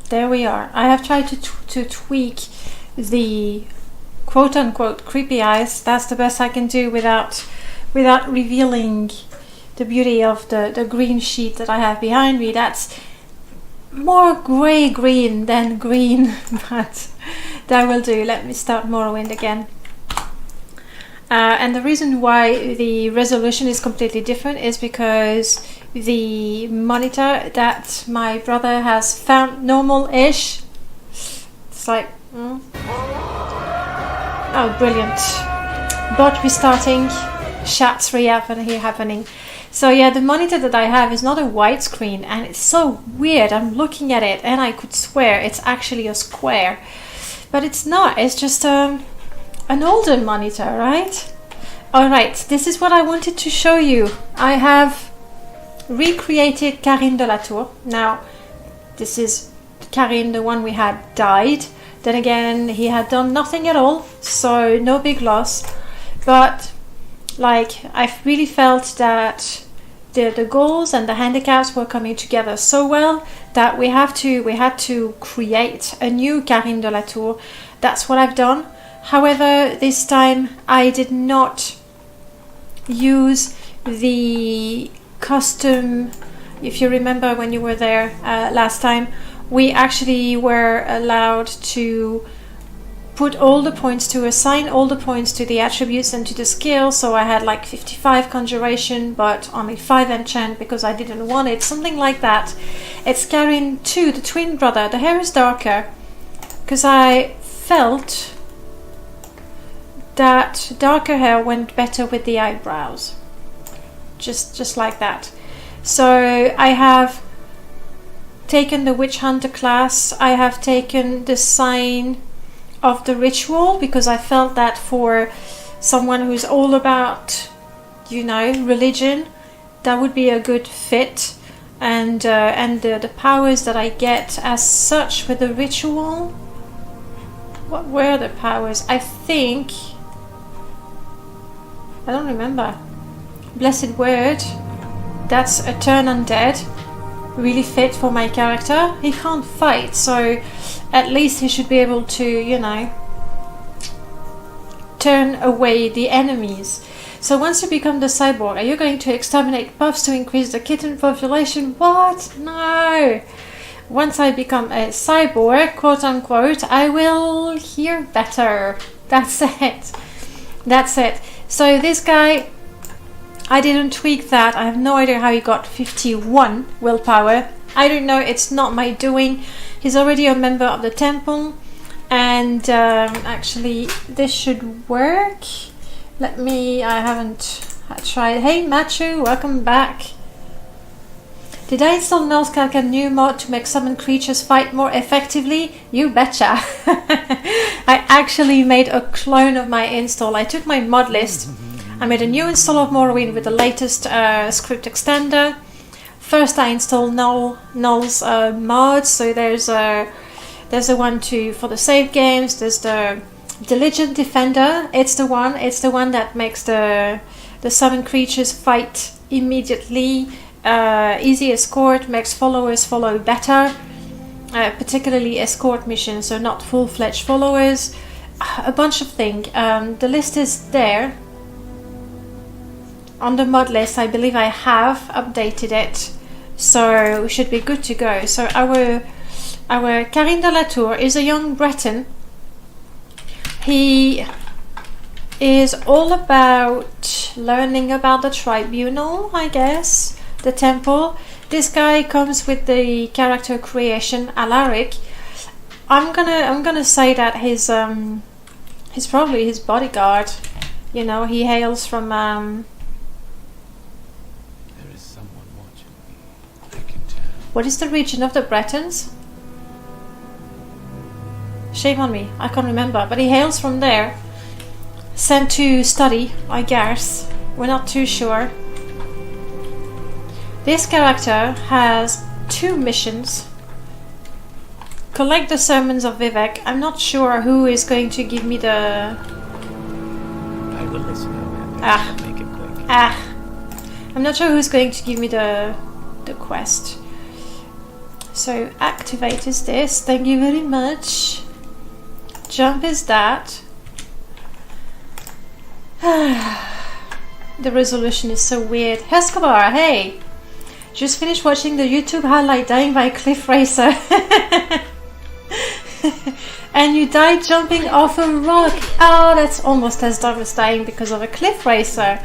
there we are. I have tried to tweak the quote-unquote creepy eyes. That's the best I can do without revealing the beauty of the green sheet that I have behind me. That's more grey-green than green, but that will do. Let me start Morrowind again. And the reason why the resolution is completely different is because the monitor that my brother has found normal-ish. It's like, oh, brilliant. Bot restarting, shots happening. So yeah, the monitor that I have is not a widescreen, and it's so weird. I'm looking at it and I could swear it's actually a square, but it's not. It's just an older monitor, right? Alright, this is what I wanted to show you. I have recreated Karine de la Tour. Now, this is Karine, the one we had died. Then again, he had done nothing at all, so no big loss. But like, I've really felt that the goals and the handicaps were coming together so well that we had to create a new Karine de la Tour. That's what I've done. However, this time I did not use the custom. If you remember when you were there last time, we actually were allowed to assign all the points to the attributes and to the skill. So I had like 55 conjuration, but only 5 enchant because I didn't want it, something like that. It's Karine 2, the twin brother. The hair is darker because I felt that darker hair went better with the eyebrows, just like that. So I have taken the Witchhunter class. I have taken the sign of the ritual because I felt that for someone who's all about, you know, religion, that would be a good fit. And the powers that I get as such with the ritual, what were the powers? I think, I don't remember. Blessed word, that's a turn undead, really fit for my character. He can't fight, so at least he should be able to, you know, turn away the enemies. So once you become the cyborg, are you going to exterminate buffs to increase the kitten population? What? No! Once I become a cyborg, quote unquote, I will hear better. That's it. That's it. So this guy, I didn't tweak that. I have no idea how he got 51 willpower. I don't know. It's not my doing. He's already a member of the temple. And actually, this should work. Let me... I haven't tried. Hey, Machu, welcome back. Did I install Nullscalc, a new mod to make summon creatures fight more effectively? You betcha. I actually made a clone of my install. I took my mod list. I made a new install of Morrowind with the latest script extender. First, I installed Null's mods. So there's a one for the save games. There's the Diligent Defender. It's the one that makes the summon creatures fight immediately. Easy escort makes followers follow better, particularly escort missions, so not full-fledged followers. A bunch of things. The list is there on the mod list. I believe I have updated it, so we should be good to go. So our Karine de la Tour is a young Breton. He is all about learning about the tribunal, I guess. The temple. This guy comes with the character creation Alarik. I'm gonna say that he's probably his bodyguard. You know, he hails from There is someone watching me. I can tell. What is the region of the Bretons? Shame on me, I can't remember, but he hails from there. Sent to study, I guess. We're not too sure. This character has 2 missions. Collect the sermons of Vivec. I'm not sure who is going to give me the... I will listen to him. Make it quick. I'm not sure who's going to give me the quest. So activate is this. Thank you very much. Jump is that. The resolution is so weird. Escobar, hey! Just finished watching the YouTube highlight dying by a cliff racer. And you died jumping off a rock. Oh, that's almost as dumb as dying because of a cliff racer.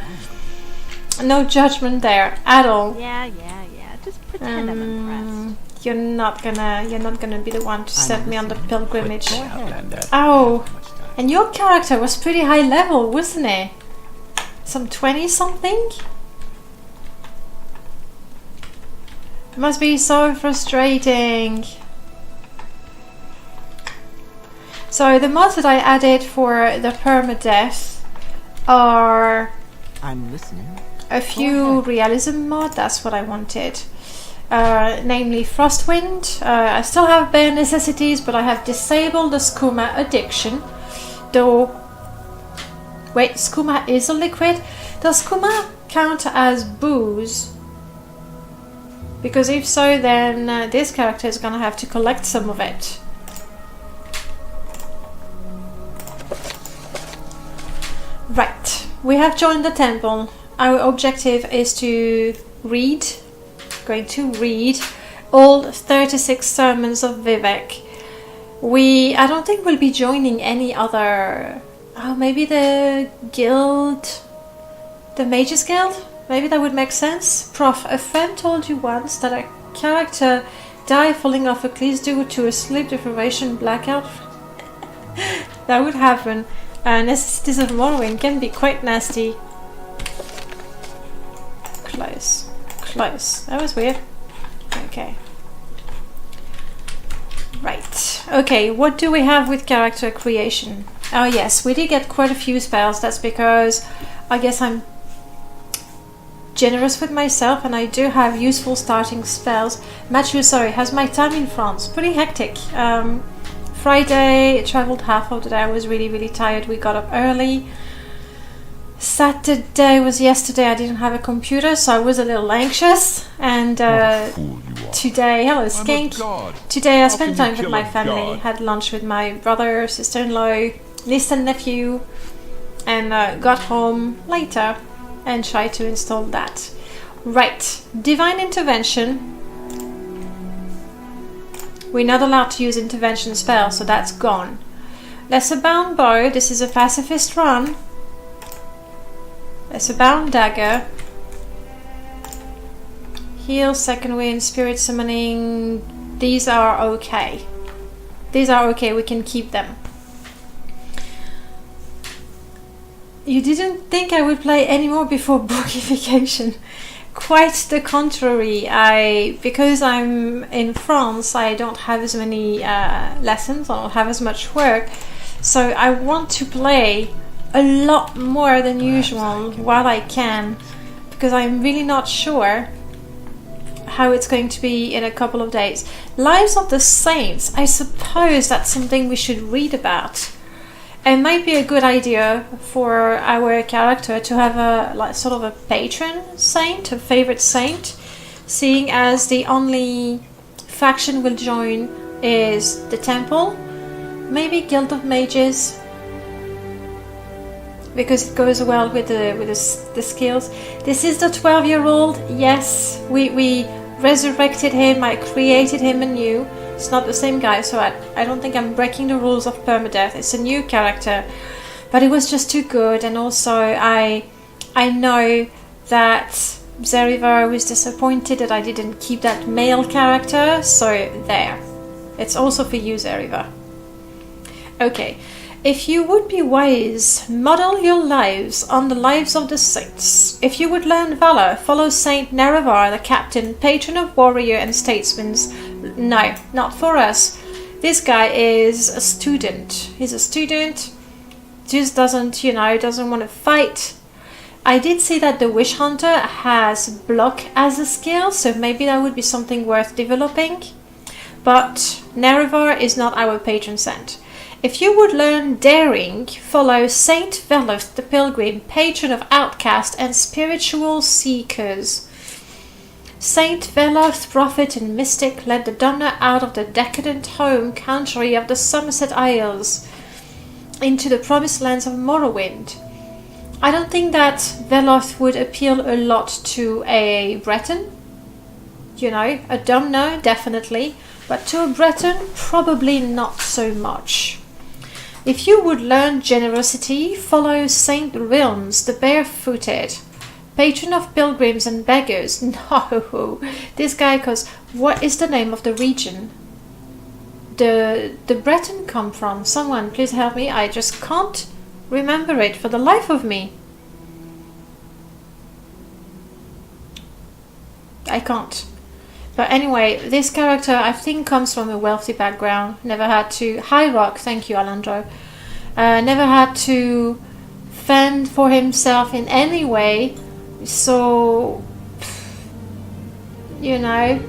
No judgment there at all. Yeah. Just pretend I'm impressed. You're not gonna be the one to set me on the pilgrimage. Outlander. Oh, and your character was pretty high level, wasn't it? Some 20 something? It must be so frustrating. So the mods that I added for the perma-death are I'm listening. a few realism mod. That's what I wanted. Namely Frostwind. I still have bare necessities, but I have disabled the skooma addiction. Though, wait, skooma is a liquid? Does skooma count as booze? Because if so, then this character is gonna have to collect some of it. Right, we have joined the temple. Our objective is to read. Going to read all 36 sermons of Vivec. I don't think we'll be joining any other. Oh, maybe the guild, the Mages Guild. Maybe that would make sense. Prof, a friend told you once that a character died falling off a cliff due to a sleep deprivation blackout. That would happen. Necessities of Morrowind can be quite nasty. Close. That was weird. Okay. Right. Okay, what do we have with character creation? Oh yes, we did get quite a few spells. That's because I guess I'm generous with myself and I do have useful starting spells. Matthew, sorry, how's my time in France? Pretty hectic. Friday, I travelled half of the day. I was really tired. We got up early. Saturday was yesterday. I didn't have a computer, so I was a little anxious. And today, hello Skink. Today I spent time with my family. Had lunch with my brother, sister-in-law, niece and nephew, and got home later and tried to install that. Right, divine intervention. We're not allowed to use intervention spells, so that's gone. Lesser bound bow. This is a pacifist run. Lesser bound dagger. Heal, second wind, spirit summoning. These are okay. These are okay. We can keep them. You didn't think I would play any more before bookification. Quite the contrary. Because I'm in France, I don't have as many lessons, I don't have as much work, so I want to play a lot more than usual while I can, because I'm really not sure how it's going to be in a couple of days. Lives of the Saints, I suppose that's something we should read about. It might be a good idea for our character to have a sort of a patron saint, a favorite saint, seeing as the only faction we'll join is the temple, maybe Guild of Mages, because it goes well with the skills. This is the 12-year-old. Yes, we resurrected him. I created him anew. It's not the same guy, so I don't think I'm breaking the rules of permadeath. It's a new character, but it was just too good. And also I know that Zeriver was disappointed that I didn't keep that male character, so there. It's also for you, Zeriver. Okay, if you would be wise, model your lives on the lives of the saints. If you would learn valor, follow Saint Nerevar, the captain, patron of warrior and statesmen. No, not for us. This guy is a student. He's a student, just doesn't want to fight. I did see that the Witchhunter has block as a skill, so maybe that would be something worth developing. But Nerevar is not our patron saint. If you would learn daring, follow Saint Veloth the Pilgrim, patron of outcasts and spiritual seekers. Saint Veloth, prophet and mystic, led the Domna out of the decadent home country of the Somerset Isles into the promised lands of Morrowind. I don't think that Veloth would appeal a lot to a Breton. You know, a Domna, definitely, but to a Breton, probably not so much. If you would learn generosity, follow Saint Wilms, the barefooted, patron of pilgrims and beggars. No, this guy, cause what is the name of the region the Breton come from? Someone, please help me. I just can't remember it for the life of me. I can't. But anyway, this character I think comes from a wealthy background. Never had to... High Rock, thank you, Alandro. Never had to fend for himself in any way. So, you know,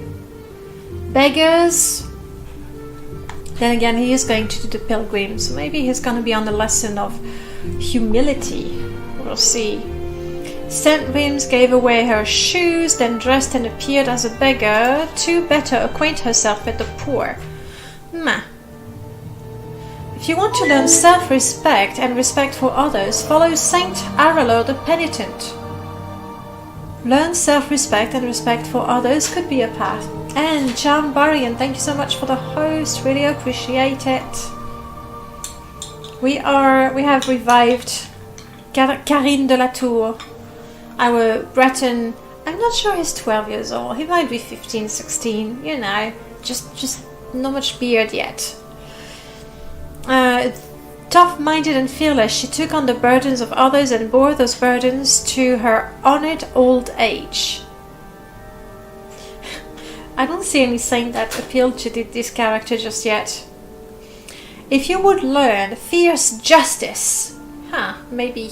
beggars. Then again, he is going to do the pilgrims. So maybe he's going to be on the lesson of humility. We'll see. St. Wims gave away her shoes, then dressed and appeared as a beggar to better acquaint herself with the poor. If you want to learn self-respect and respect for others, follow Saint Aralo the Penitent. Learn self-respect and respect for others could be a path. And Jambarian, thank you so much for the host, really appreciate it. We have revived Karine de la Tour. Our Breton, I'm not sure he's 12 years old. He might be 15, 16, you know. Just not much beard yet. Tough-minded and fearless, she took on the burdens of others and bore those burdens to her honored old age. I don't see any saint that appealed to this character just yet. If you would learn fierce justice, maybe.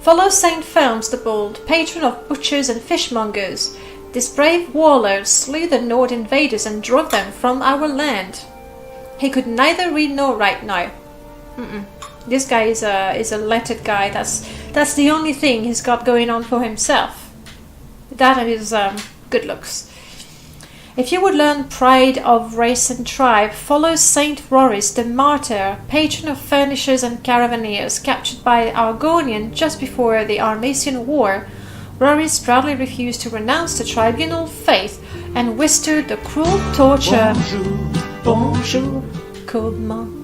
Follow Saint Felms the Bold, patron of butchers and fishmongers. This brave warlord slew the Nord invaders and drove them from our land. He could neither read nor write now. This guy is a lettered guy. That's the only thing he's got going on for himself. That and his good looks. If you would learn pride of race and tribe, follow Saint Roris the Martyr, patron of furnishers and caravaneers, captured by Argonian just before the Armasian War. Roris proudly refused to renounce the tribunal faith and withstood the cruel torture. Bonjour, comment?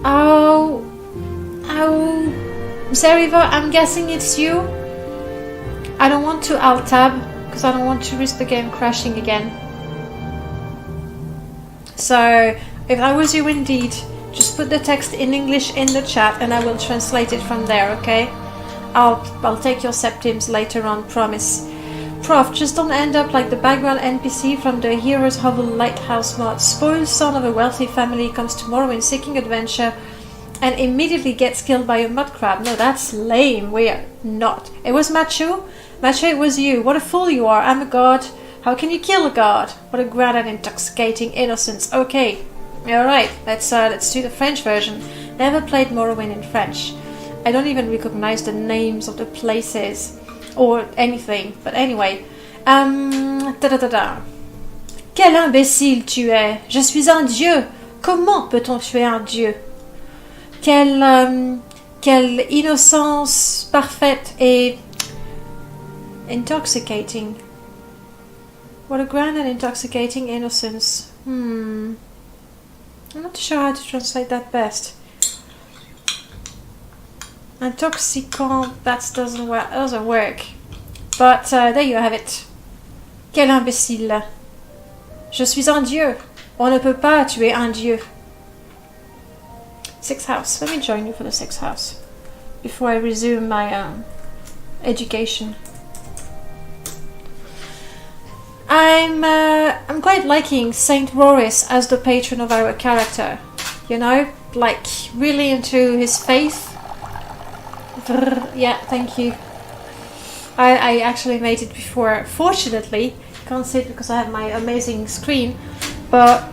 Oh, Zeriva, I'm guessing it's you. I don't want to alt-tab because I don't want to risk the game crashing again. So, if I was you indeed, just put the text in English in the chat and I will translate it from there, okay? I'll take your septims later on, promise. Prof, just don't end up like the background NPC from the Heroes Hovel Lighthouse mod. Spoiled son of a wealthy family comes to Morrowind seeking adventure and immediately gets killed by a mud crab. No, that's lame. We are not. It was Machu? Machu, it was you. What a fool you are. I'm a god. How can you kill a god? What a grand and intoxicating innocence. Okay, alright, let's do the French version. Never played Morrowind in French. I don't even recognize the names of the places or anything. But anyway, Quel imbécile tu es! Je suis un dieu! Comment peut-on tuer un dieu? Quelle innocence parfaite et intoxicating. What a grand and intoxicating innocence. I'm not sure how to translate that best. Intoxicant, that doesn't work. But there you have it. Quel imbécile. Je suis un dieu. On ne peut pas tuer un dieu. 6th house. Let me join you for the 6th house before I resume my education. I'm quite liking Saint Roris as the patron of our character. You know, like really into his faith. Yeah, thank you. I actually made it before. Fortunately, can't see it because I have my amazing screen, but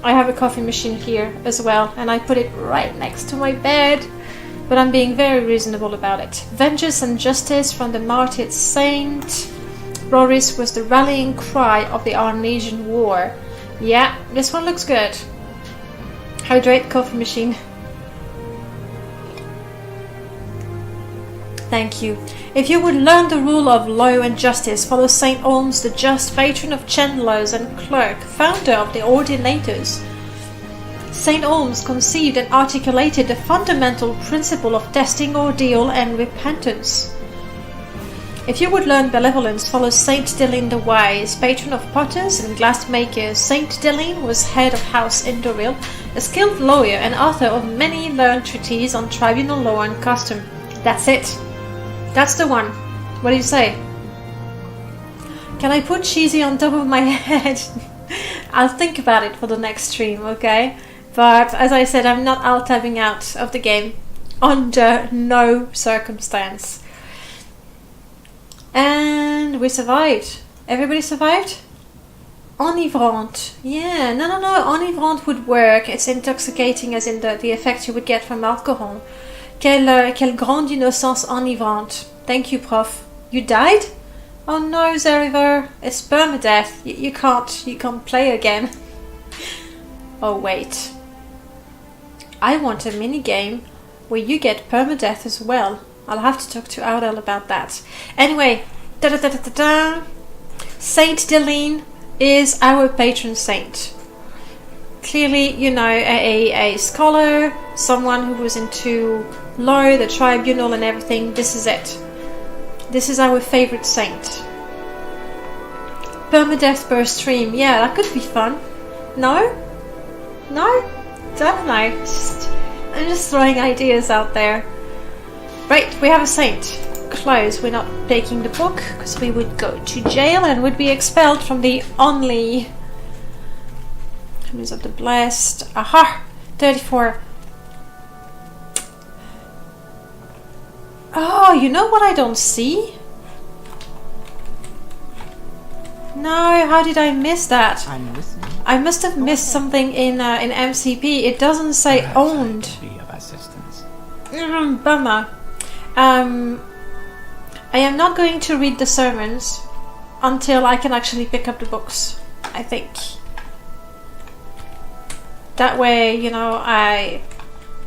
I have a coffee machine here as well, and I put it right next to my bed. But I'm being very reasonable about it. Vengeance and justice from the martyred saint. Broris was the rallying cry of the Arnesian War. Yeah, this one looks good. Hydrate coffee machine. Thank you. If you would learn the rule of law and justice, follow Saint Olms, the just patron of chandlers and clerk, founder of the Ordinators. Saint Olms conceived and articulated the fundamental principle of testing, ordeal, and repentance. If you would learn benevolence, follow Saint Deline the Wise, patron of potters and glassmakers. Saint Deline was head of House Indoril, a skilled lawyer and author of many learned treatises on tribunal law and custom. That's it. That's the one. What do you say? Can I put cheesy on top of my head? I'll think about it for the next stream, okay? But as I said, I'm not alt-tabbing out of the game under no circumstance. And we survived. Everybody survived? Enivrante. Yeah, no. Enivrante would work. It's intoxicating as in the effect you would get from alcohol. Quelle grande innocence enivrante. Thank you, Prof. You died? Oh no, Zeriver. It's perma-death. You can't play again. Oh wait. I want a mini-game where you get perma-death as well. I'll have to talk to Audel about that. Anyway, Saint Deline is our patron saint. Clearly, you know, a scholar, someone who was into law, the tribunal and everything. This is it. This is our favorite saint. Perma-death per stream. Yeah, that could be fun. No? No? Don't know. I'm just throwing ideas out there. Right, we have a saint. Close. We're not taking the book because we would go to jail and would be expelled from the only Communities of the Blessed. Aha! 34. Oh, you know what I don't see? No, how did I miss that? I'm listening. I must have missed something in MCP. It doesn't say Perhaps I owned. could be of assistance. Bummer. I am not going to read the sermons until I can actually pick up the books, I think. That way, you know, I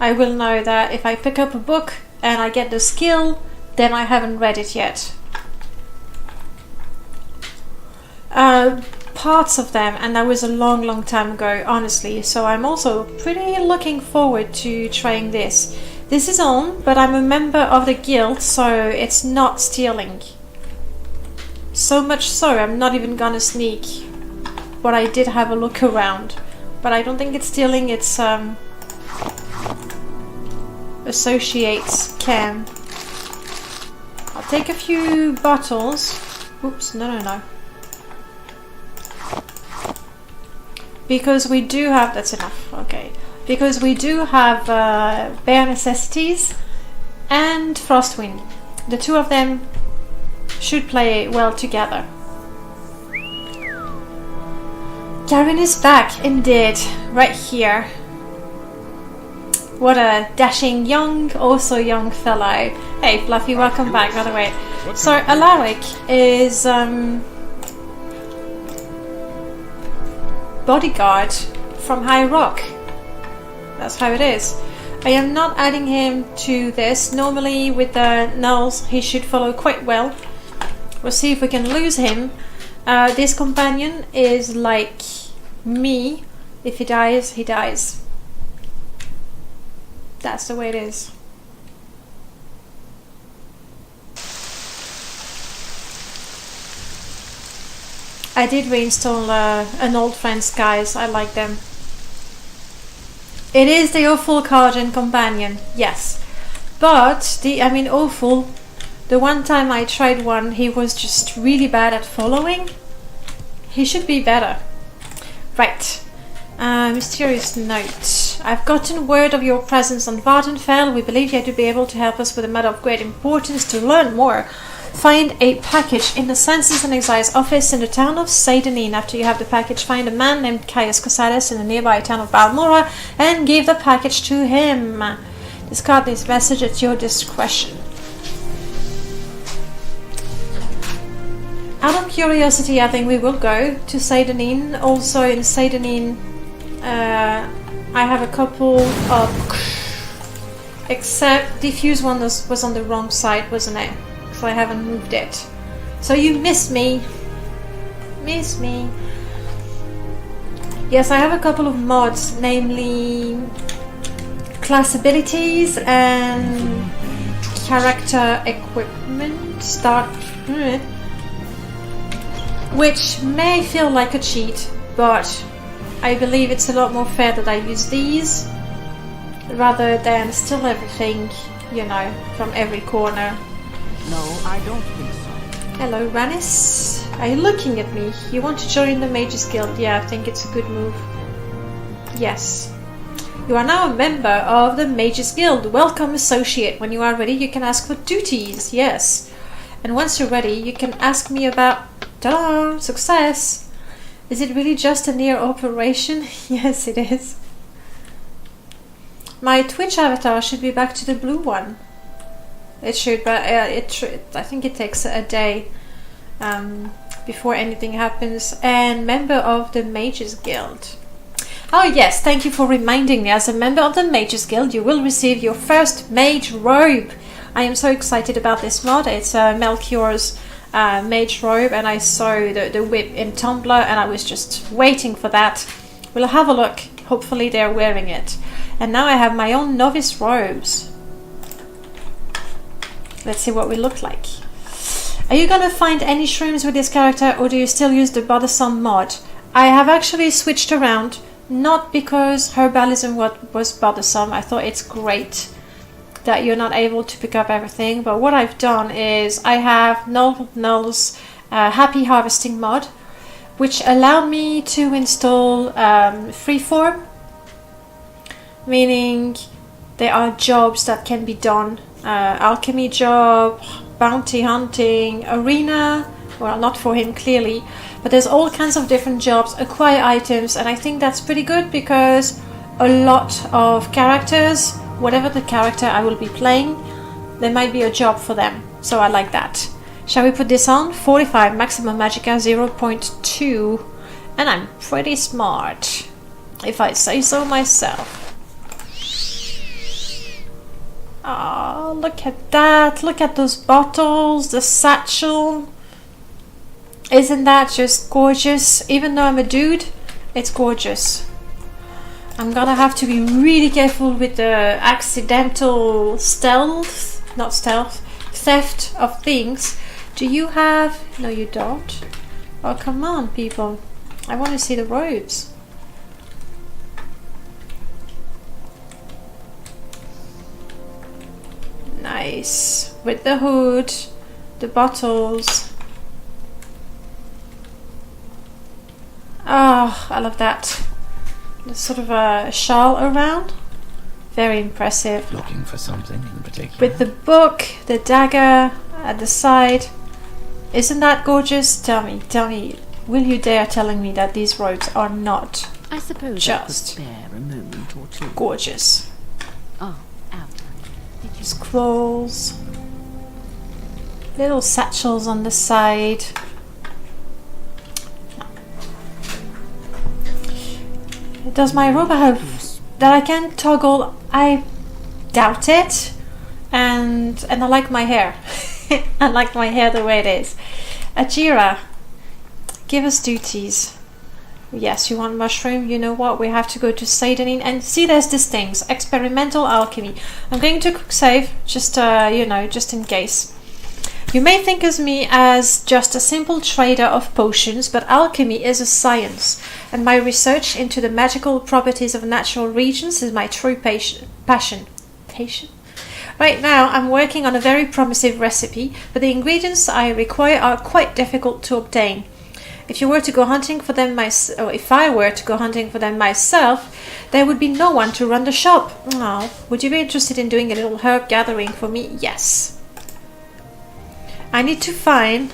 will know that if I pick up a book and I get the skill, then I haven't read it yet. Parts of them, and that was a long time ago, honestly, so I'm also pretty looking forward to trying this. This is on, but I'm a member of the guild, so it's not stealing. So much so, I'm not even gonna sneak. But I did have a look around. But I don't think it's stealing, it's associates cam. I'll take a few bottles. Oops, no. Because we do have, that's enough, okay. Because we do have Bare Necessities and Frostwind. The two of them should play well together. Karine is back, indeed, right here. What a dashing young, also young fellow. Hey Fluffy, welcome back, by the way. So Alarik is bodyguard from High Rock. That's how it is. I am not adding him to this. Normally with the nulls he should follow quite well. We'll see if we can lose him. This companion is like me. If he dies, he dies. That's the way it is. I did reinstall an old friends, guys. I like them. It is the awful Cardin companion, yes. But awful. The one time I tried one, he was just really bad at following. He should be better. Right. Mysterious note. I've gotten word of your presence on Vardenfell. We believe you to be able to help us with a matter of great importance. To learn more, find a package in the Census and Exiles office in the town of Saint-Denis. After you have the package, find a man named Caius Cosades in the nearby town of Balmora and give the package to him. Discard this message at your discretion. Out of curiosity, I think we will go to Seidonin. Also in Seidonin, I have a couple of... Except diffuse one was on the wrong side, wasn't it? So I haven't moved it. So you missed me. Miss me. Yes, I have a couple of mods, namely class abilities and character equipment start, which may feel like a cheat, but I believe it's a lot more fair that I use these rather than steal everything, you know, from every corner. No, I don't think so. Hello, Ranis. Are you looking at me? You want to join the Mage Guild? Yeah, I think it's a good move. Yes. You are now a member of the Mage Guild. Welcome, associate. When you are ready, you can ask for duties. Yes. And once you're ready, you can ask me about... Ta-da! Success! Is it really just a near operation? Yes, it is. My Twitch avatar should be back to the blue one. It should, but I think it takes a day before anything happens. And member of the Mages Guild. Oh yes, thank you for reminding me. As a member of the Mages Guild, you will receive your first mage robe. I am so excited about this mod. It's Melchior's mage robe, and I saw the whip in Tumblr, and I was just waiting for that. We'll have a look. Hopefully they're wearing it. And now I have my own novice robes. Let's see what we look like. Are you gonna find any shrooms with this character, or do you still use the bothersome mod? I have actually switched around, not because herbalism was bothersome. I thought it's great that you're not able to pick up everything, but what I've done is I have Null's Happy Harvesting mod, which allowed me to install freeform, meaning there are jobs that can be done. Alchemy job, bounty hunting, arena, well, not for him clearly, but there's all kinds of different jobs, acquire items, and I think that's pretty good because a lot of characters, whatever the character I will be playing, there might be a job for them, so I like that. Shall we put this on? 45, maximum magicka 0.2, and I'm pretty smart, if I say so myself. Oh, look at that. Look at those bottles, the satchel. Isn't that just gorgeous? Even though I'm a dude, it's gorgeous. I'm gonna have to be really careful with the accidental theft of things. Do you have... No, you don't. Oh, come on, people. I want to see the robes. Nice. With the hood, the bottles. Oh, I love that. There's sort of a shawl around. Very impressive. Looking for something in particular? With the book, the dagger at the side. Isn't that gorgeous? Tell me, will you dare telling me that these robes are not I suppose just I could spare a moment or two. gorgeous? Oh, out. Scrolls, little satchels on the side. Does my robe have that I can toggle? I doubt it. And I like my hair. I like my hair the way it is. Ajira, give us duties. Yes, you want mushroom? You know what? We have to go to Seidonin and see. There's these things. Experimental alchemy. I'm going to quick save, just just in case. You may think of me as just a simple trader of potions, but alchemy is a science, and my research into the magical properties of natural regions is my true passion. Right now, I'm working on a very promising recipe, but the ingredients I require are quite difficult to obtain. If I were to go hunting for them myself, there would be no one to run the shop. Oh, would you be interested in doing a little herb gathering for me? Yes. I need to find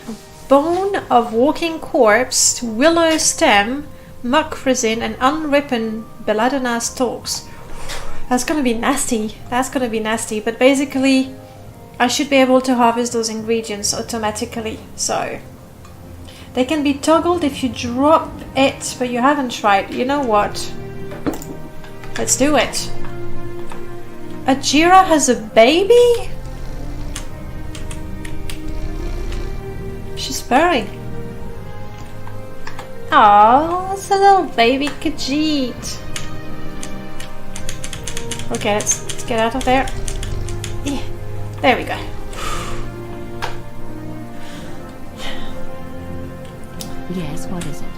bone of walking corpse, willow stem, muck resin, and unripened belladonna stalks. That's gonna be nasty. But basically, I should be able to harvest those ingredients automatically. So They can be toggled if you drop it, but you haven't tried. You know what? Let's do it. Ajira has a baby? She's purring. Oh, it's a little baby Khajiit. Okay, let's get out of there. Yeah, there we go. Yes, what is it?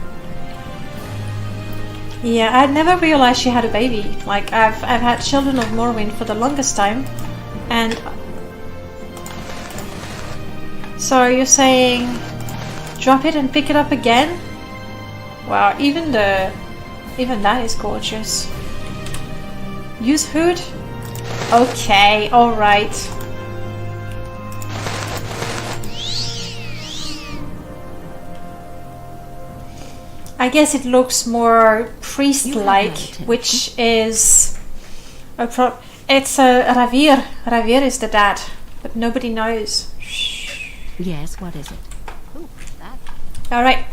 Yeah, I'd never realized she had a baby. Like, I've had children of Morrowind for the longest time, and so you're saying drop it and pick it up again? Wow, even that is gorgeous. Use hood? Okay, alright. I guess it looks more priest-like, which is a it's a Ravir. Ravir is the dad, but nobody knows. Shh. Yes, what is it? Ooh, that. Alright,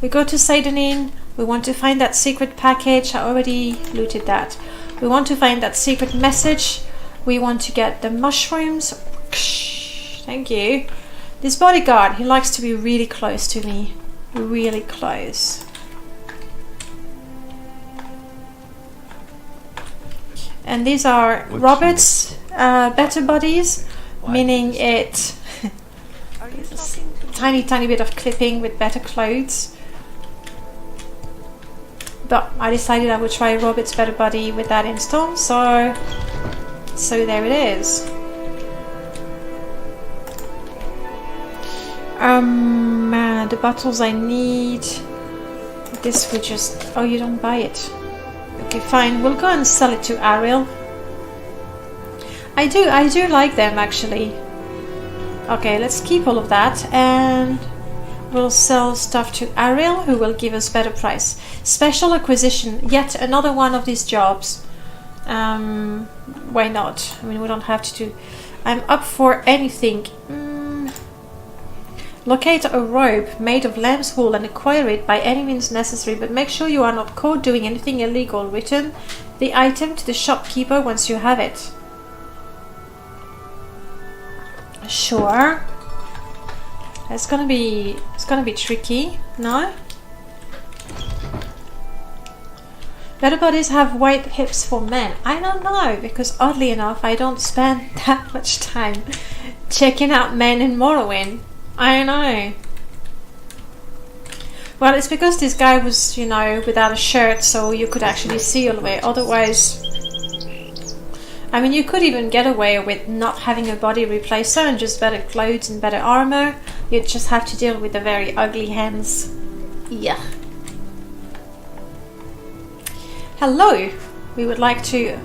we go to Seidonin. We want to find that secret package. I already looted that. We want to find that secret message. We want to get the mushrooms. Thank you. This bodyguard, he likes to be really close to me. Really close. And these are Robert's better bodies, meaning it tiny bit of clipping with better clothes. But I decided I would try Robert's better body with that install, so there it is. The bottles I need. This would just... Oh, you don't buy it. Okay, fine. We'll go and sell it to Ariel. I do like them, actually. Okay, let's keep all of that, and we'll sell stuff to Ariel, who will give us better price. Special acquisition. Yet another one of these jobs. Why not? I mean, we don't have to do... I'm up for anything. Locate a robe made of lamb's wool and acquire it by any means necessary, but make sure you are not caught doing anything illegal. Return the item to the shopkeeper once you have it. Sure. It's gonna be tricky, no? Better bodies have white hips for men. I don't know, because oddly enough I don't spend that much time checking out men in Morrowind. I know. Well, it's because this guy was, you know, without a shirt, so you could actually see all of it. Otherwise, I mean, you could even get away with not having a body replacer and just better clothes and better armor. You'd just have to deal with the very ugly hands. Yeah. Hello. We would like to...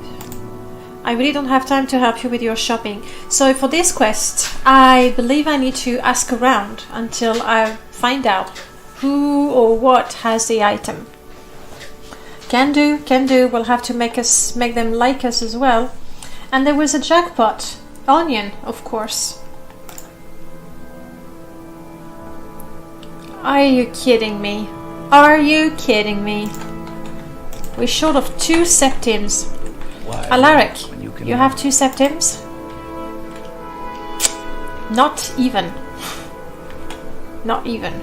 I really don't have time to help you with your shopping. So for this quest, I believe I need to ask around until I find out who or what has the item. Can do. We'll have to make them like us as well. And there was a jackpot. Onion, of course. Are you kidding me? Are you kidding me? We're short of 2 septims. Alarik, you have 2 septims? Not even. Not even.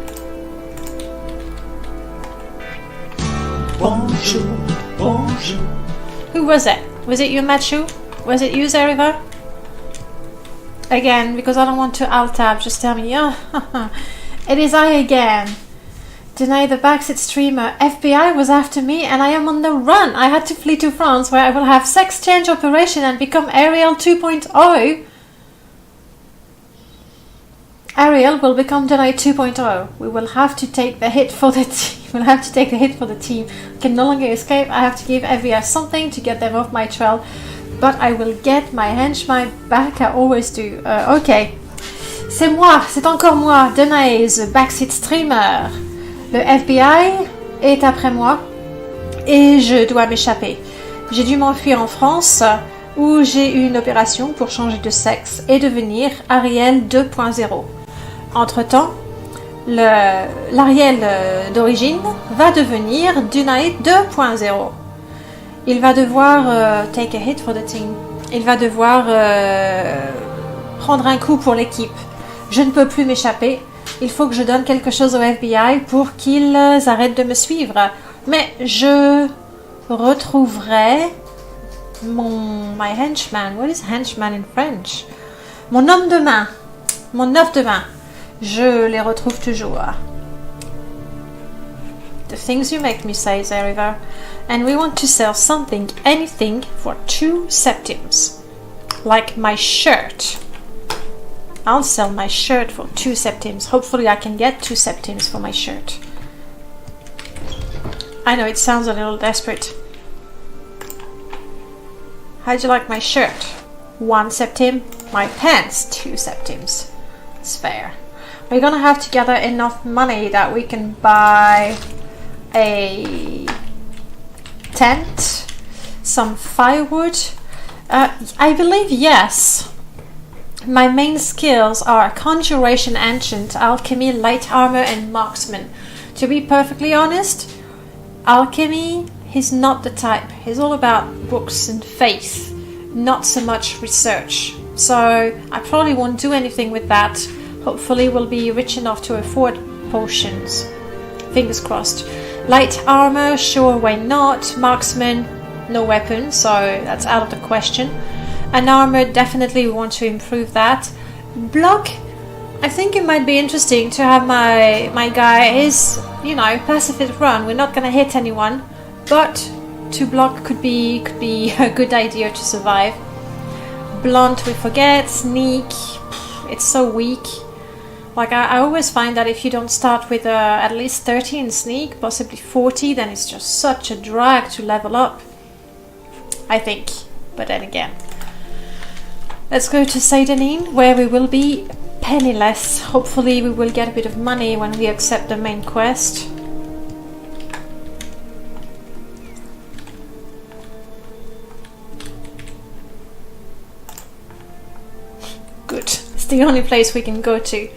Bonjour, bonjour. Who was it? Was it you, Machu? Was it you, Zeriva? Again, because I don't want to alt-tab, just tell me. Oh, it is I again. Deny the backseat streamer. FBI was after me and I am on the run. I had to flee to France where I will have sex change operation and become Ariel 2.0. Ariel will become Deny 2.0. We will have to take the hit for the team. We'll have to take the hit for the team. I can no longer escape. I have to give FBI something to get them off my trail. But I will get my henchman back. I always do. Ok. C'est moi. C'est encore moi. Deny the backseat streamer. Le FBI est après moi et je dois m'échapper. J'ai dû m'enfuir en France où j'ai eu une opération pour changer de sexe et devenir Ariel 2.0. Entre-temps, l'Ariel d'origine va devenir Dunite 2.0. Il va devoir take a hit for the team. Il va devoir prendre un coup pour l'équipe. Je ne peux plus m'échapper. Il faut que je donne quelque chose au FBI pour qu'ils arrêtent de me suivre. Mais je retrouverai my henchman. What is henchman in French? Mon homme de main. Mon œuf de main. Je les retrouve toujours. The things you make me say, Zeriver. And we want to sell something, anything, for 2 septims. Like my shirt. I'll sell my shirt for 2 septims. Hopefully I can get 2 septims for my shirt. I know it sounds a little desperate. How'd you like my shirt? 1 septim. My pants, 2 septims. It's fair. We're gonna have to gather enough money that we can buy a tent, some firewood. I believe yes. My main skills are Conjuration, Ancient, Alchemy, Light Armor, and Marksman. To be perfectly honest, Alchemy, he's not the type. He's all about books and faith, not so much research. So I probably won't do anything with that. Hopefully we'll be rich enough to afford potions. Fingers crossed. Light armor, sure, why not? Marksman, no weapon, so that's out of the question. And armor, definitely we want to improve that. Block, I think it might be interesting to have my guy, his, you know, pacifist run. We're not gonna hit anyone, but to block could be a good idea to survive. Blunt, we forget. Sneak, it's so weak. Like, I always find that if you don't start with at least 30 in sneak, possibly 40, then it's just such a drag to level up. I think. But then again. Let's go to Seidanin, where we will be penniless. Hopefully we will get a bit of money when we accept the main quest. Good. It's the only place we can go to.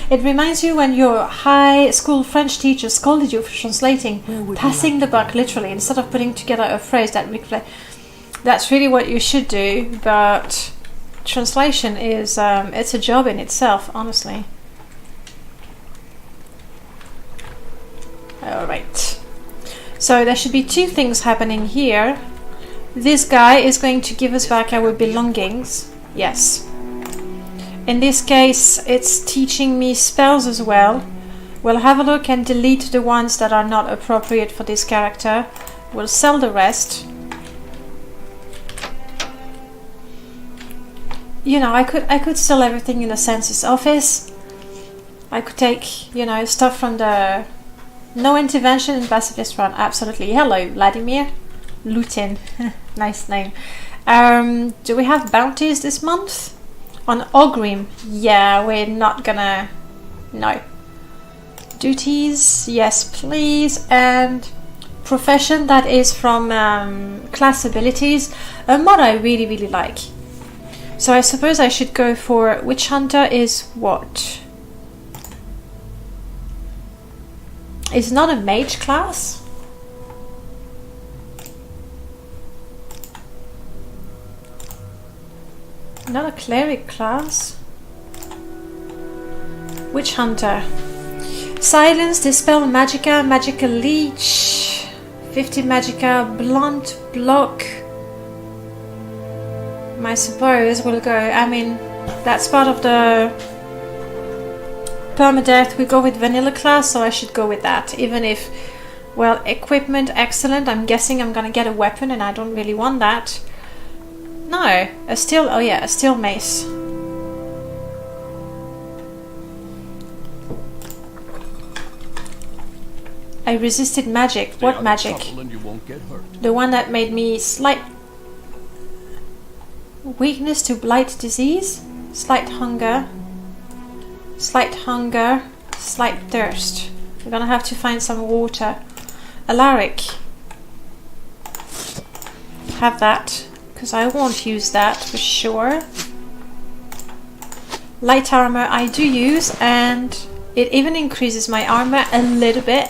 It reminds you when your high school French teacher scolded you for translating, passing the buck literally, instead of putting together a phrase that reflects. That's really what you should do, but translation is, it's a job in itself, honestly. Alright. So there should be 2 things happening here. This guy is going to give us back our belongings. Yes. In this case, it's teaching me spells as well. We'll have a look and delete the ones that are not appropriate for this character. We'll sell the rest. You know, I could sell everything in the census office. I could take, you know, stuff from the no intervention in pacifist run. Absolutely. Hello, Vladimir. Lutin. Nice name. Do we have bounties this month? On Ogrim, yeah, we're not gonna... No. Duties, yes please. And profession, that is from class abilities. A mod I really, really like. So I suppose I should go for Witchhunter is what? It's not a mage class? Not a cleric class. Witchhunter. Silence, Dispel, Magicka, Magical Leech, 50 Magicka, Blunt, Block. I suppose we'll go. I mean, that's part of the Perma-death. We go with vanilla class, so I should go with that. Even if, well, equipment, excellent. I'm guessing I'm gonna get a weapon, and I don't really want that. No, a steel. Oh yeah, a steel mace. I resisted magic. What magic? The one that made me slight weakness to blight disease, slight hunger, slight thirst. We're gonna have to find some water. Alarik. Have that. Because I won't use that for sure. Light armor I do use, and It even increases my armor a little bit.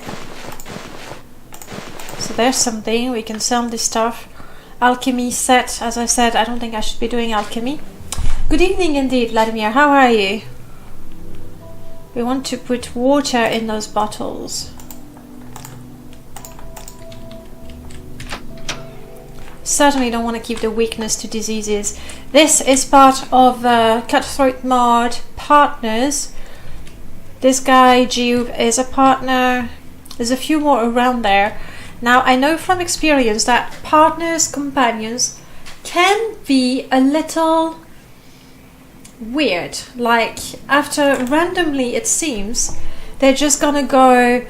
So there's something. We can sell this stuff. Alchemy set. As I said, I don't think I should be doing alchemy. Good evening indeed, Vladimir. How are you? We want to put water in those bottles. Certainly don't want to keep the weakness to diseases. This is part of Cutthroat Mod partners. This guy, Juve, is a partner. There's a few more around there. Now, I know from experience that partners, companions, can be a little weird. Like, after randomly, it seems, they're just gonna go,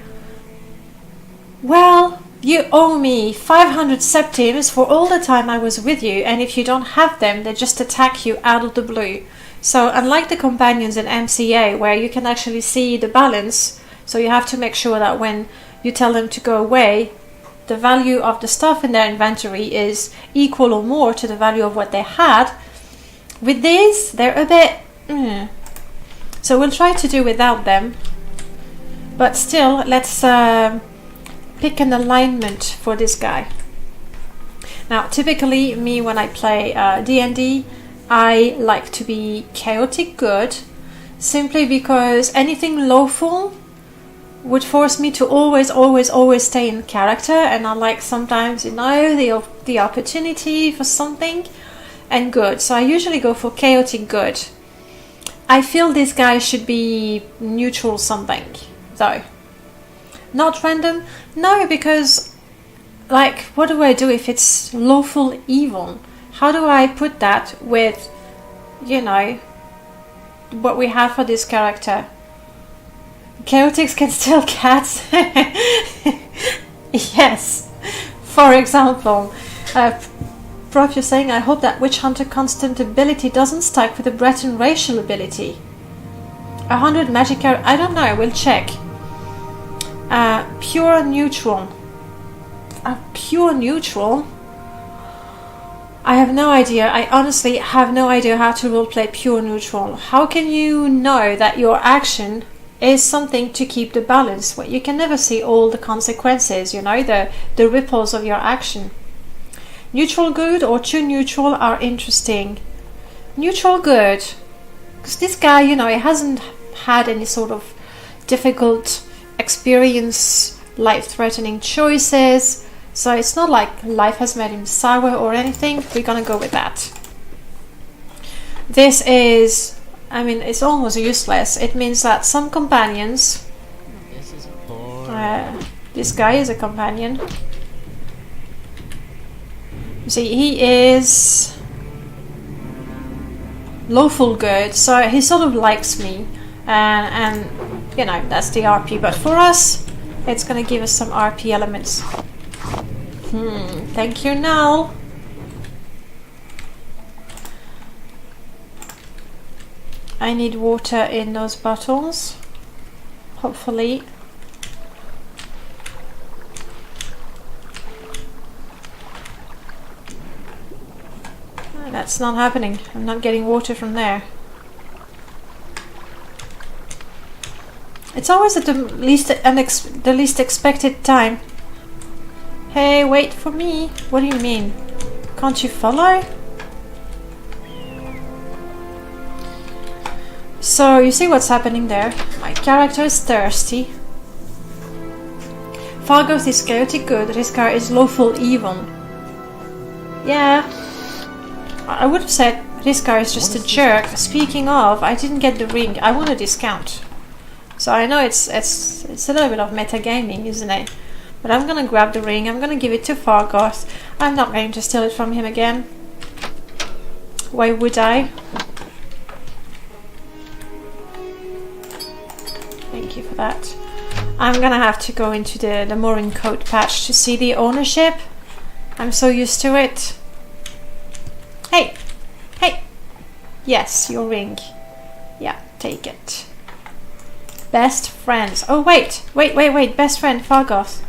well, you owe me 500 septims for all the time I was with you, and if you don't have them, they just attack you out of the blue. So unlike the companions in MCA, where you can actually see the balance, so you have to make sure that when you tell them to go away, the value of the stuff in their inventory is equal or more to the value of what they had. With these, they're a bit... So we'll try to do without them. But still, let's pick an alignment for this guy. Now, typically, me, when I play D&D, I like to be chaotic good, simply because anything lawful would force me to always stay in character, and I like sometimes, you know, the opportunity for something and good. So I usually go for chaotic good. I feel this guy should be neutral something, though. Not random? No, because, like, what do I do if it's lawful evil? How do I put that with, you know, what we have for this character? Chaotix can steal cats? Yes. For example, Prof, you're saying, I hope that Witchhunter constant ability doesn't stack with the Breton racial ability. 100 magic arrow, I don't know, we'll check. Pure neutral. Pure neutral? I have no idea. I honestly have no idea how to roleplay pure neutral. How can you know that your action is something to keep the balance? Well, you can never see all the consequences, you know, the ripples of your action. Neutral good or too neutral are interesting. Neutral good. Because this guy, you know, he hasn't had any sort of difficult experience, life-threatening choices. So it's not like life has made him sour or anything. We're gonna go with that. This is, I mean, it's almost useless. It means that some companions... This is boring. This guy is a companion. You see, he is lawful good, so he sort of likes me. And you know, that's the RP. But for us, it's gonna give us some RP elements. Thank you, Nal. I need water in those bottles. Hopefully. That's not happening. I'm not getting water from there. It's always at the least expected time. Hey, wait for me. What do you mean? Can't you follow? So, you see what's happening there? My character is thirsty. Fargoth is chaotic good, Riskar is lawful evil. Yeah. I would have said Riskar is just a jerk. Speaking of, I didn't get the ring. I want a discount. So I know it's a little bit of metagaming, isn't it? But I'm gonna grab the ring, I'm gonna give it to Fargoth. I'm not going to steal it from him again. Why would I? Thank you for that. I'm gonna have to go into the Morrowind code patch to see the ownership. I'm so used to it. Hey! Hey! Yes, your ring. Yeah, take it. Best friends. Oh, wait! Best friend, Fargoth.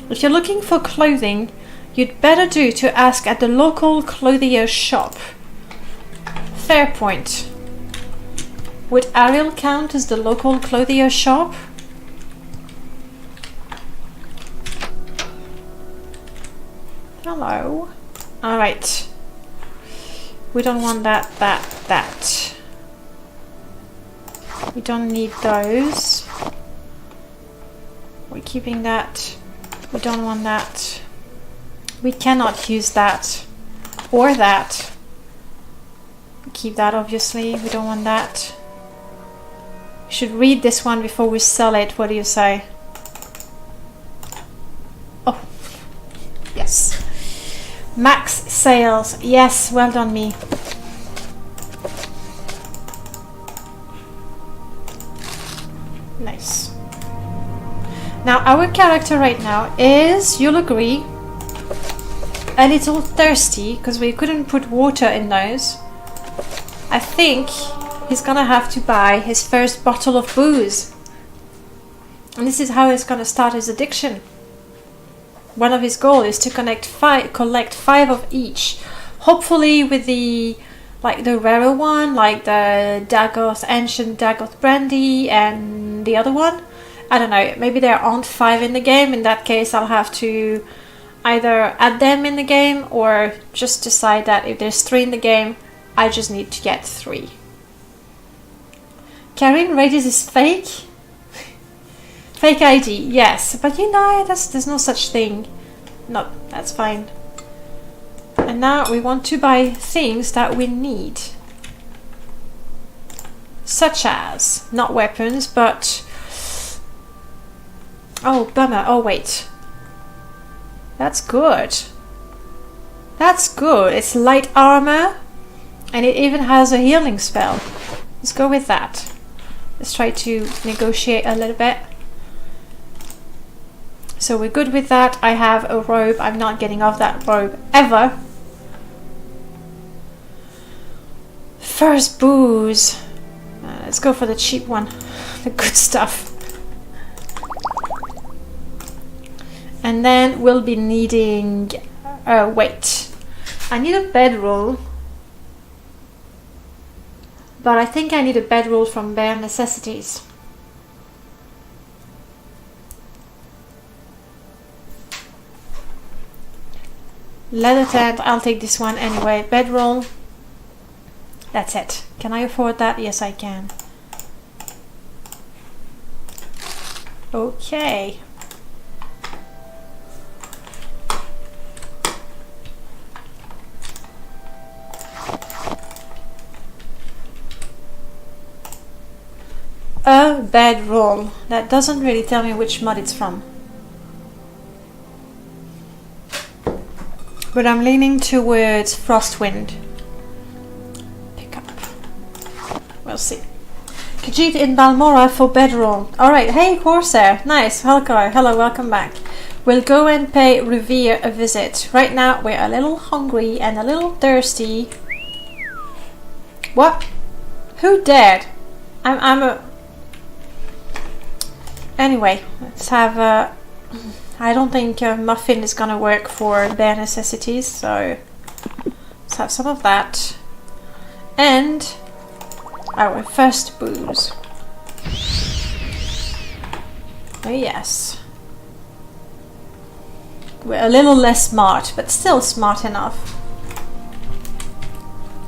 If you're looking for clothing, you'd better do to ask at the local clothier shop. Fair point. Would Ariel count as the local clothier shop? Hello. Alright. We don't want that. We don't need those. We're keeping that. We don't want that. We cannot use that. Or that. Keep that, obviously. We don't want that. We should read this one before we sell it. What do you say? Oh. Yes. Max sales. Yes, well done me. Nice. Now our character right now is, you'll agree, a little thirsty because we couldn't put water in those. I think he's gonna have to buy his first bottle of booze. And this is how he's gonna start his addiction. One of his goals is to collect five of each. Hopefully with the rarer one, like the Dagoth, Ancient Dagoth Brandy and the other one. I don't know, maybe there aren't 5 in the game. In that case I'll have to either add them in the game or just decide that if there's 3 in the game, I just need to get 3. Karine Rages is fake? Fake ID, yes, but you know, there's no such thing. No, that's fine. And now we want to buy things that we need. Such as, not weapons, but... Oh, bummer. Oh, wait. That's good. That's good. It's light armor. And it even has a healing spell. Let's go with that. Let's try to negotiate a little bit. So we're good with that. I have a robe. I'm not getting off that robe ever. First booze. Let's go for the cheap one. The good stuff. And then we'll be needing... wait. I need a bedroll. But I think I need a bedroll from Bare Necessities. Leather tent, I'll take this one anyway. Bedroll. That's it. Can I afford that? Yes, I can. Okay. A bedroll. That doesn't really tell me which mod it's from. But I'm leaning towards Frostwind. Pick up. We'll see. Khajiit in Balmora for bedroll. Alright, hey Corsair. Nice. Hello, welcome back. We'll go and pay Revere a visit. Right now we're a little hungry and a little thirsty. What? Who dared? I'm a... Anyway, let's have a... I don't think muffin is gonna work for Bare Necessities, so let's have some of that. And our first booze. Oh yes. We're a little less smart, but still smart enough.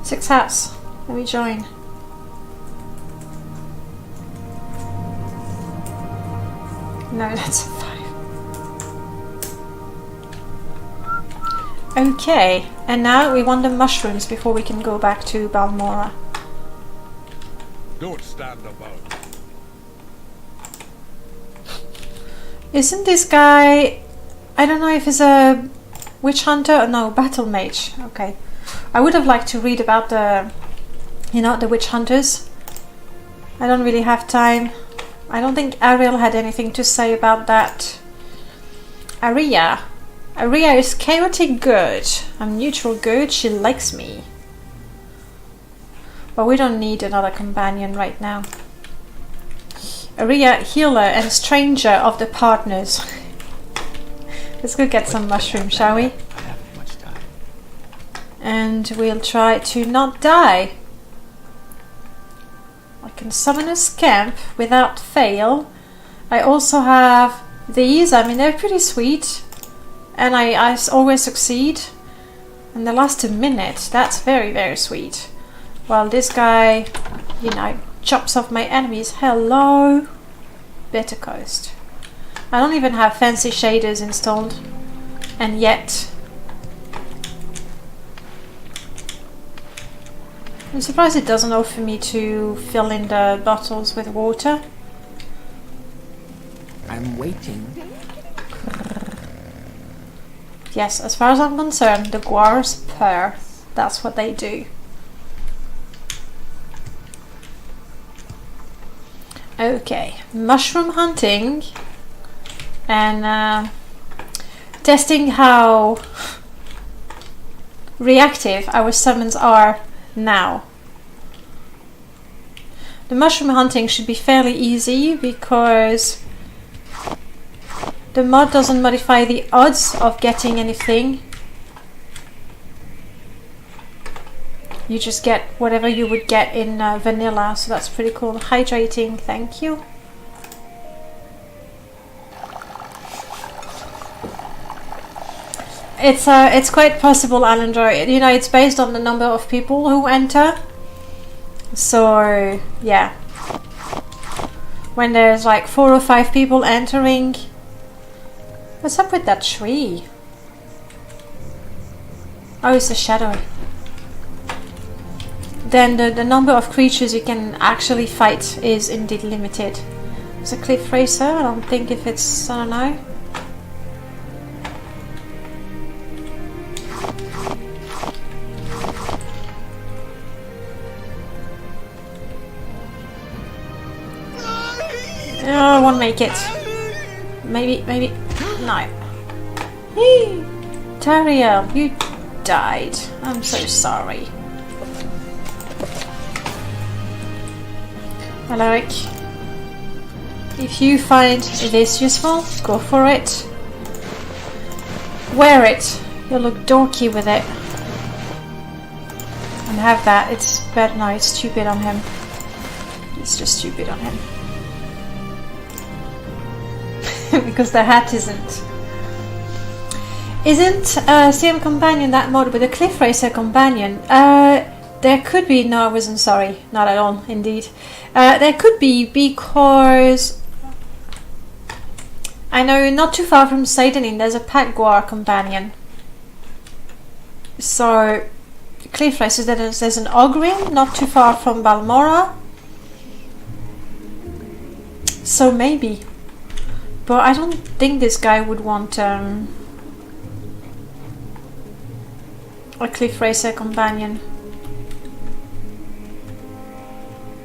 6 hats. Let me join. No, that's a 5. Okay, and now we want the mushrooms before we can go back to Balmora. Don't stand about. Isn't this guy... I don't know if he's a witch hunter or no, battle mage. Okay. I would have liked to read about the... You know, the witch hunters. I don't really have time. I don't think Ariel had anything to say about that. Aria. Aria is chaotic good. I'm neutral good. She likes me. But we don't need another companion right now. Aria, healer and stranger of the partners. Let's go get some mushrooms, shall we? I haven't much time. And we'll try to not die. Like a can summon a scamp without fail. I also have these. I mean, they're pretty sweet. And I always succeed. And they last a minute. That's very, very sweet. While this guy, you know, chops off my enemies. Hello. Bitter Coast. I don't even have fancy shaders installed. And yet... I'm surprised it doesn't offer me to fill in the bottles with water. I'm waiting. Yes, as far as I'm concerned, the guars purr. That's what they do. Okay, mushroom hunting and testing how reactive our summons are now. The mushroom hunting should be fairly easy because the mod doesn't modify the odds of getting anything. You just get whatever you would get in vanilla, so that's pretty cool. Hydrating, thank you. It's quite possible, Alandro. You know, it's based on the number of people who enter. So yeah, when there's like 4 or 5 people entering. What's up with that tree? Oh, it's a shadow. Then the number of creatures you can actually fight is indeed limited. It's a cliff racer. I don't think if it's, I don't know. Oh, I won't make it. Maybe, no. Yee! Tariel, you died. I'm so sorry. Alarik, if you find this useful, go for it. Wear it. You'll look dorky with it. And have that. It's bad. No, it's stupid on him. It's just stupid on him. Because the hat isn't CM Companion that mod with a Cliff Racer Companion. There could be, no I wasn't, sorry, not at all, indeed. There could be, because I know not too far from Satanin there's a Pack Guar Companion. So Cliff Racer, there's an Ogrin not too far from Balmora. So maybe. But I don't think this guy would want a Cliff Racer Companion.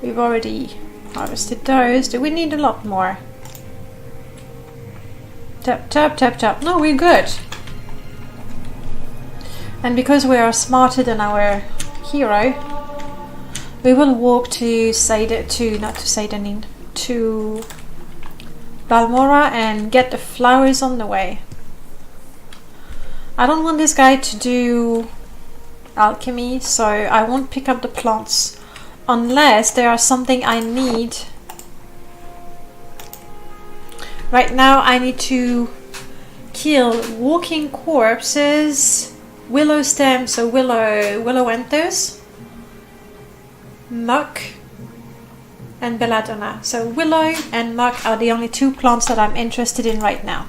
We've already harvested those. Do we need a lot more? Tap, tap, tap, tap. No, we're good. And because we are smarter than our hero, we will walk to Balmora and get the flowers on the way. I don't want this guy to do alchemy, so I won't pick up the plants unless there are something I need. Right now I need to kill walking corpses, willow stems, so willow anthers, muck, and belladonna. So willow and muck are the only 2 plants that I'm interested in right now.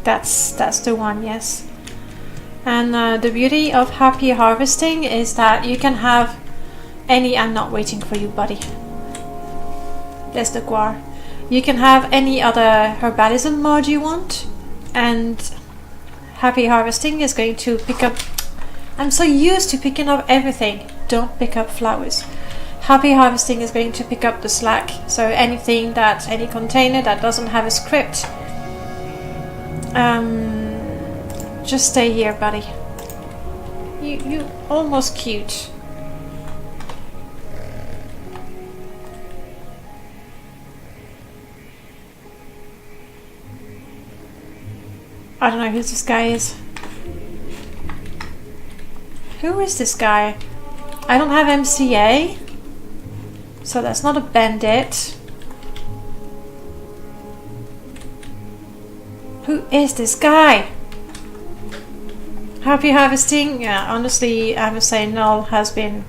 That's the one, yes. And the beauty of happy harvesting is that you can have any... I'm not waiting for you, buddy. There's the guar. You can have any other herbalism mod you want, and happy harvesting is going to pick up... I'm so used to picking up everything. Don't pick up flowers. Happy harvesting is going to pick up the slack. So any container that doesn't have a script, just stay here, buddy. You almost cute. I don't know who this guy is. Who is this guy? I don't have MCA, so that's not a bandit. Who is this guy? Happy harvesting? Yeah, honestly, I would say Null has been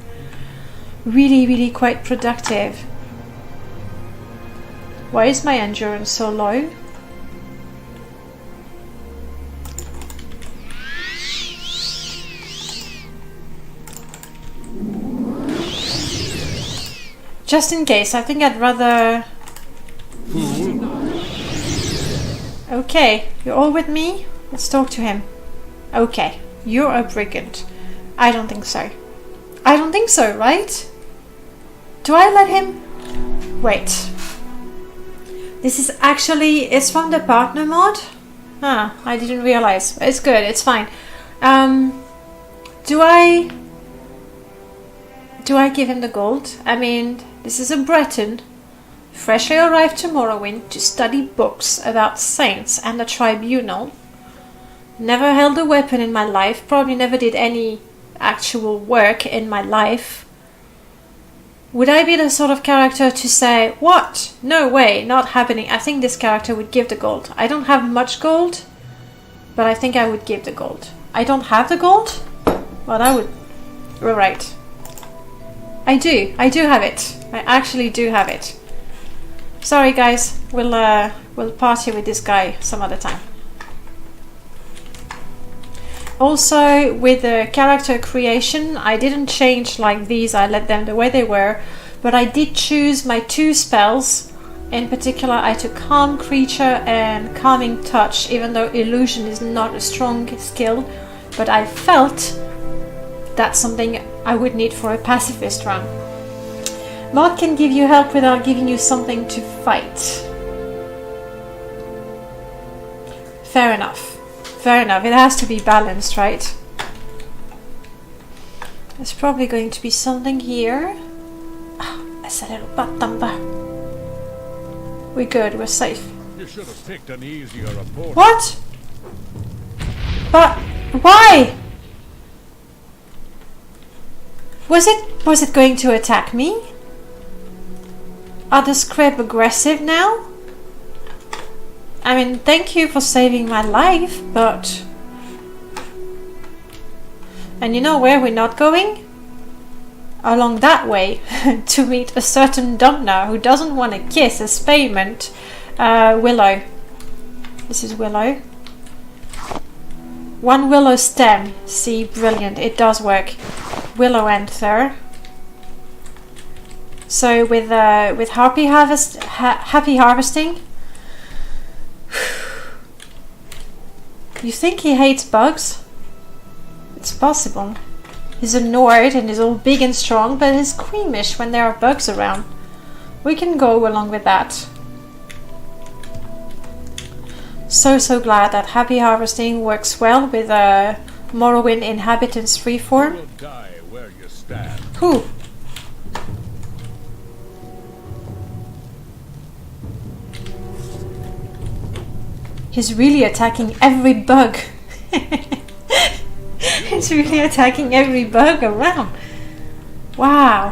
really quite productive. Why is my endurance so low? Just in case, I think I'd rather... Okay, you're all with me? Let's talk to him. Okay, you're a brigand. I don't think so. I don't think so, right? Do I let him... Wait. This is actually... It's from the partner mod? Ah, I didn't realize. It's good, it's fine. Do I give him the gold? I mean, this is a Breton. Freshly arrived to Morrowind to study books about saints and the tribunal. Never held a weapon in my life. Probably never did any actual work in my life. Would I be the sort of character to say, what? No way, not happening. I think this character would give the gold. I don't have much gold, but I think I would give the gold. I don't have the gold? Well, I would... You're right. I do have it. I actually do have it. Sorry guys, we'll party with this guy some other time. Also, with the character creation, I didn't change like these, I let them the way they were, but I did choose my 2 spells. In particular, I took Calm Creature and Calming Touch, even though Illusion is not a strong skill, but I felt that's something I would need for a pacifist run. Mod can give you help without giving you something to fight. Fair enough. Fair enough. It has to be balanced, right? There's probably going to be something here. Oh, it's a little butt thumper. We're good. We're safe. You should have picked an easier opponent. What? But why? Was it going to attack me? Are the Scrap aggressive now? I mean, thank you for saving my life, but... And you know where we're not going? Along that way, to meet a certain Domna who doesn't want to kiss as payment. Willow. This is Willow. 1 willow stem. See, brilliant. It does work. Willow anther. So with happy harvesting, you think he hates bugs? It's possible. He's annoyed and is all big and strong, but he's squeamish when there are bugs around. We can go along with that. So glad that happy harvesting works well with Morrowind Inhabitants freeform. You will die where you stand. Who? He's really attacking every bug. He's really attacking every bug around. Wow.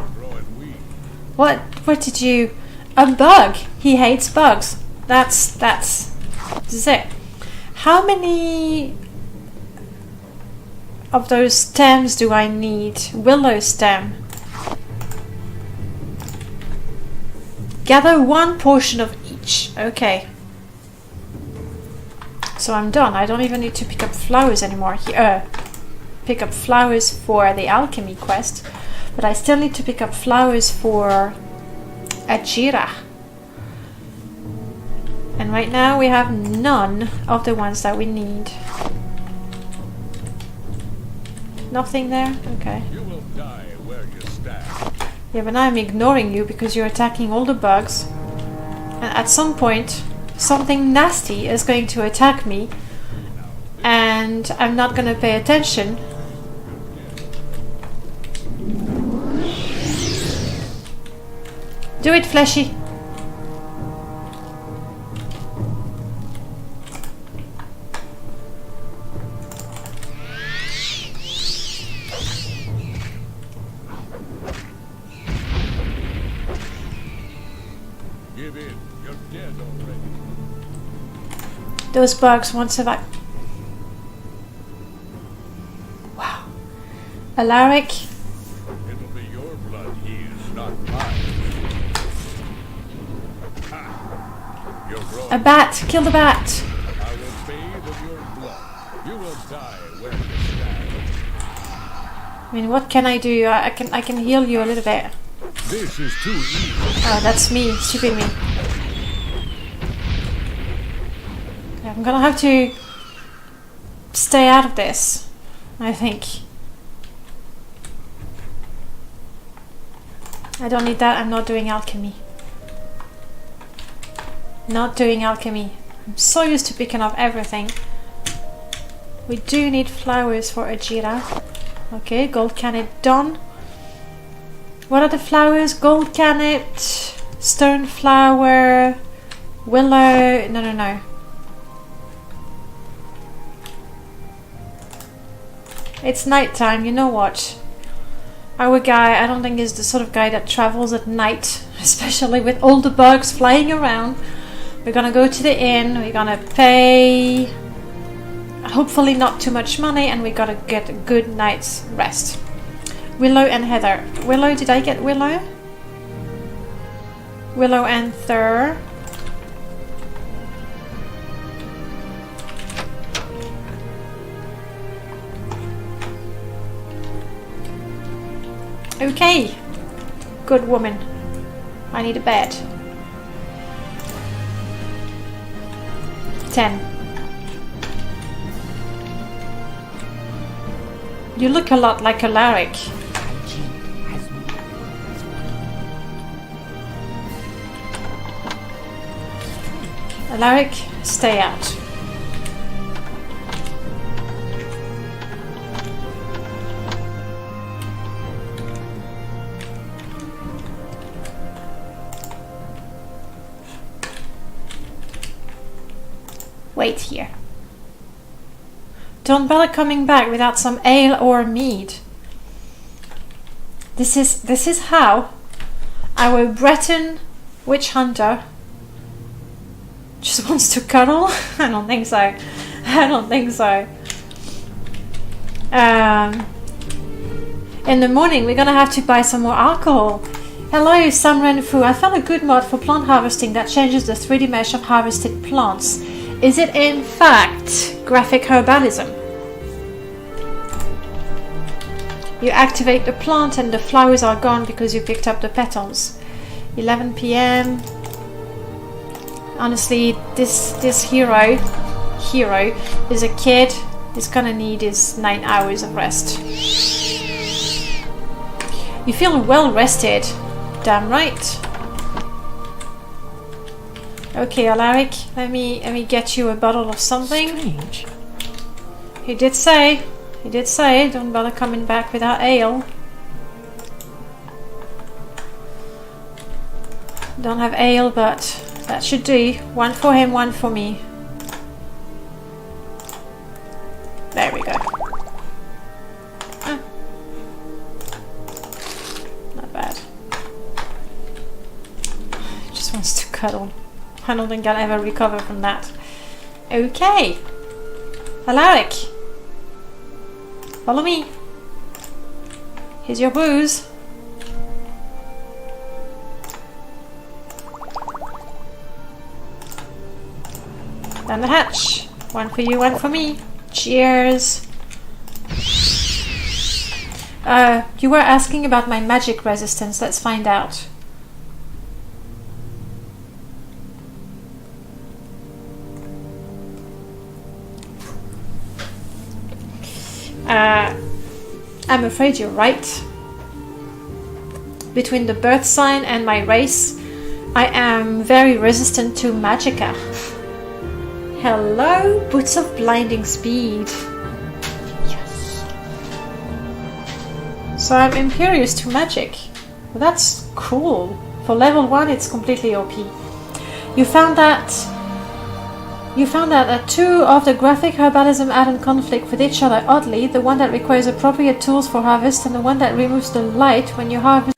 What did you... A bug. He hates bugs. That's it. How many of those stems do I need? Willow stem. Gather 1 portion of each. Okay. So I'm done. I don't even need to pick up flowers anymore. Pick up flowers for the alchemy quest, but I still need to pick up flowers for Ajira. And right now we have none of the ones that we need. Nothing there? Okay. You will die where you stand. Yeah, but I'm ignoring you because you're attacking all the bugs. And at some point, something nasty is going to attack me. And I'm not going to pay attention. Do it, Fleshy. Those bugs won't survive. Wow. Alarik. It'll be your blood heals, not mine. Ha! You're wrong. A bat. Kill the bat. I will bathe in your blood. You will die where you stand. I mean, what can I do? I can heal you a little bit. This is too easy. Oh, that's me. Stupid me. Yeah, I'm gonna have to stay out of this, I think. I don't need that. I'm not doing alchemy. Not doing alchemy. I'm so used to picking up everything. We do need flowers for Ajira. Okay, gold cannet done. What are the flowers? Gold cannet, stone flower, willow. No. It's nighttime, you know what? Our guy, I don't think is the sort of guy that travels at night, especially with all the bugs flying around. We're gonna go to the inn, we're gonna pay hopefully not too much money, and we gotta get a good night's rest. Willow and Heather. Willow, did I get Willow? Willow and Thur. Okay. Good woman. I need a bed. 10. You look a lot like Alarik. Alarik, stay out. Wait here. Don't bother coming back without some ale or mead. This is how our Breton witch hunter just wants to cuddle. I don't think so. I don't think so. In the morning we're gonna have to buy some more alcohol. Hello, Samren Fu. I found a good mod for plant harvesting that changes the 3D mesh of harvested plants. Is it in fact graphic herbalism? You activate the plant and the flowers are gone because you picked up the petals. 11 PM. Honestly, this hero is a kid. He's gonna need his 9 hours of rest. You feel well rested. Damn right. Okay, Alarik, let me get you a bottle of something. Strange. He did say, don't bother coming back without ale. Don't have ale, but that should do. One for him, one for me. There we go. Ah. Not bad. Just wants to cuddle. I don't think I'll ever recover from that. Okay. Alarik. Follow me. Here's your booze. Down the hatch. One for you, one for me. Cheers. You were asking about my magic resistance. Let's find out. I'm afraid you're right. Between the birth sign and my race, I am very resistant to magicka. Hello, boots of blinding speed. Yes. So I'm impervious to magic. Well, that's cool. For level 1, it's completely OP. You found that two of the graphic herbalism add-on conflict with each other oddly, the one that requires appropriate tools for harvest and the one that removes the light when you harvest.